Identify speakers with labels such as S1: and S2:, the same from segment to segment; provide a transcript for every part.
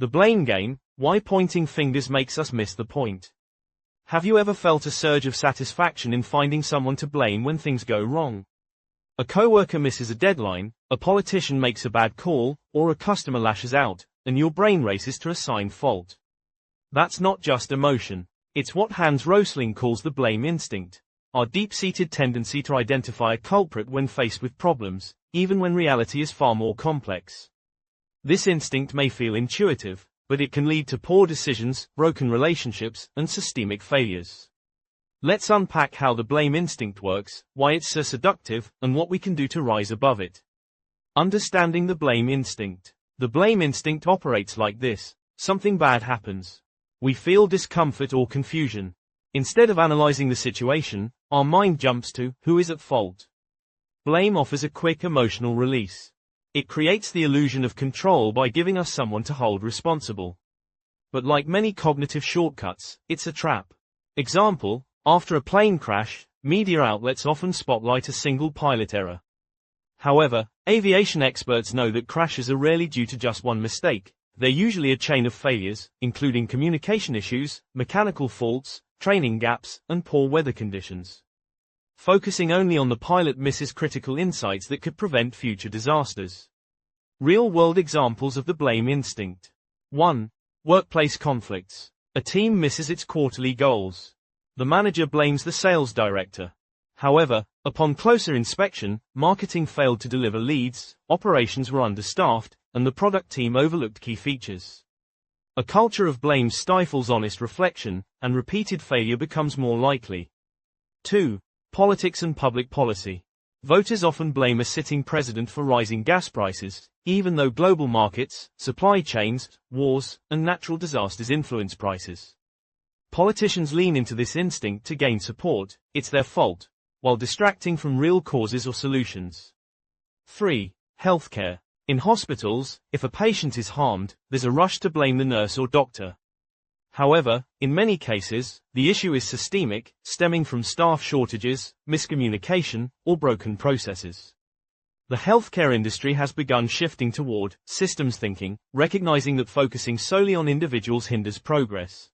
S1: The blame game, why pointing fingers makes us miss the point. Have you ever felt a surge of satisfaction in finding someone to blame when things go wrong? A coworker misses a deadline, a politician makes a bad call, or a customer lashes out, and your brain races to assign fault. That's not just emotion. It's what Hans Rosling calls the blame instinct. Our deep-seated tendency to identify a culprit when faced with problems, even when reality is far more complex. This instinct may feel intuitive, but it can lead to poor decisions, broken relationships, and systemic failures. Let's unpack how the blame instinct works, why it's so seductive, and what we can do to rise above it. Understanding the blame instinct. The blame instinct operates like this. Something bad happens. We feel discomfort or confusion. Instead of analyzing the situation, our mind jumps to, who is at fault? Blame offers a quick emotional release. It creates the illusion of control by giving us someone to hold responsible. But like many cognitive shortcuts, it's a trap. Example, after a plane crash, media outlets often spotlight a single pilot error. However, aviation experts know that crashes are rarely due to just one mistake. They're usually a chain of failures, including communication issues, mechanical faults, training gaps, and poor weather conditions. Focusing only on the pilot misses critical insights that could prevent future disasters. Real-world examples of the blame instinct. 1. Workplace conflicts. A team misses its quarterly goals. The manager blames the sales director. However, upon closer inspection, marketing failed to deliver leads, operations were understaffed, and the product team overlooked key features. A culture of blame stifles honest reflection, and repeated failure becomes more likely. 2. Politics and public policy. Voters often blame a sitting president for rising gas prices, even though global markets, supply chains, wars, and natural disasters influence prices. Politicians lean into this instinct to gain support, it's their fault, while distracting from real causes or solutions. 3. Healthcare. In hospitals, if a patient is harmed, there's a rush to blame the nurse or doctor. However, in many cases, the issue is systemic, stemming from staff shortages, miscommunication, or broken processes. The healthcare industry has begun shifting toward systems thinking, recognizing that focusing solely on individuals hinders progress.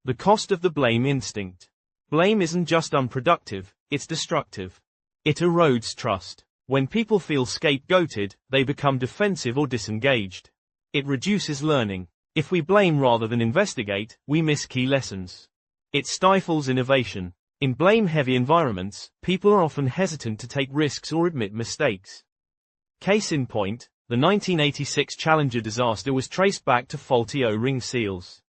S1: The cost of the blame instinct. Blame isn't just unproductive, it's destructive. It erodes trust. When people feel scapegoated, they become defensive or disengaged. It reduces learning. If we blame rather than investigate, we miss key lessons. It stifles innovation. In blame-heavy environments, people are often hesitant to take risks or admit mistakes. Case in point, the 1986 Challenger disaster was traced back to faulty O-ring seals.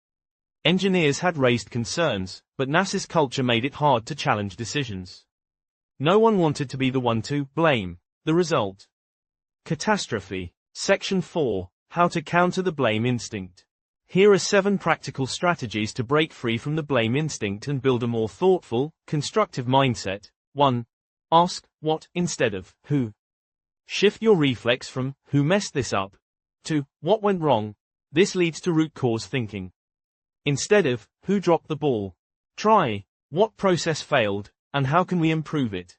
S1: Engineers had raised concerns, but NASA's culture made it hard to challenge decisions. No one wanted to be the one to blame. The result. Catastrophe. Section 4. How to counter the blame instinct. Here are 7 practical strategies to break free from the blame instinct and build a more thoughtful, constructive mindset. 1. Ask, what, instead of, who. Shift your reflex from, who messed this up, to, what went wrong. This leads to root cause thinking. Instead of, who dropped the ball. Try, what process failed, and how can we improve it.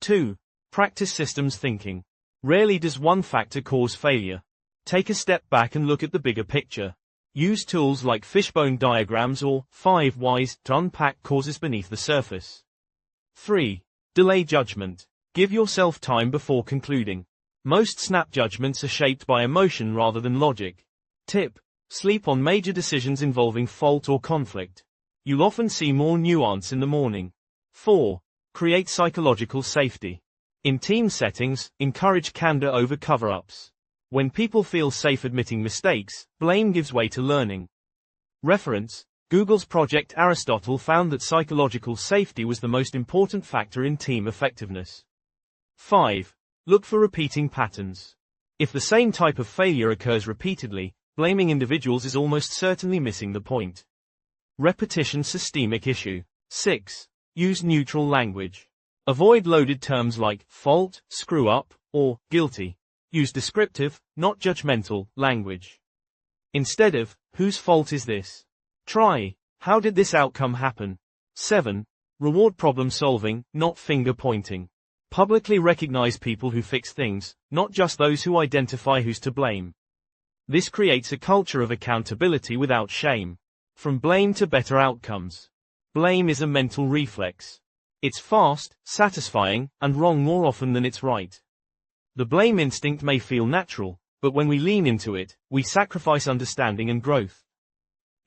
S1: 2. Practice systems thinking. Rarely does one factor cause failure. Take a step back and look at the bigger picture. Use tools like fishbone diagrams or 5 whys to unpack causes beneath the surface. 3. Delay judgment. Give yourself time before concluding. Most snap judgments are shaped by emotion rather than logic. Tip. Sleep on major decisions involving fault or conflict. You'll often see more nuance in the morning. 4. Create psychological safety. In team settings, encourage candor over cover-ups. When people feel safe admitting mistakes, blame gives way to learning. Reference: Google's Project Aristotle found that psychological safety was the most important factor in team effectiveness. 5. Look for repeating patterns. If the same type of failure occurs repeatedly, blaming individuals is almost certainly missing the point. Repetition systemic issue. 6. Use neutral language. Avoid loaded terms like fault, screw up, or guilty. Use descriptive, not judgmental, language. Instead of, whose fault is this? Try, how did this outcome happen? 7. Reward problem solving, not finger pointing. Publicly recognize people who fix things, not just those who identify who's to blame. This creates a culture of accountability without shame. From blame to better outcomes. Blame is a mental reflex. It's fast, satisfying, and wrong more often than it's right. The blame instinct may feel natural, but when we lean into it, we sacrifice understanding and growth.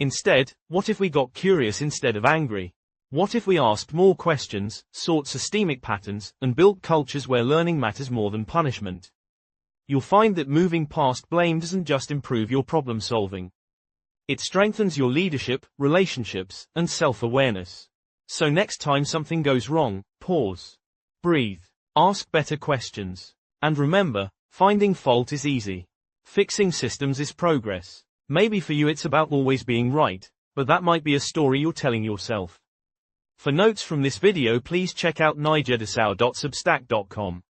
S1: Instead, what if we got curious instead of angry? What if we asked more questions, sought systemic patterns, and built cultures where learning matters more than punishment? You'll find that moving past blame doesn't just improve your problem solving. It strengthens your leadership, relationships, and self-awareness. So next time something goes wrong, pause. Breathe. Ask better questions. And remember, finding fault is easy. Fixing systems is progress. Maybe for you it's about always being right, but that might be a story you're telling yourself. For notes from this video please check out nigerdesaur.substack.com.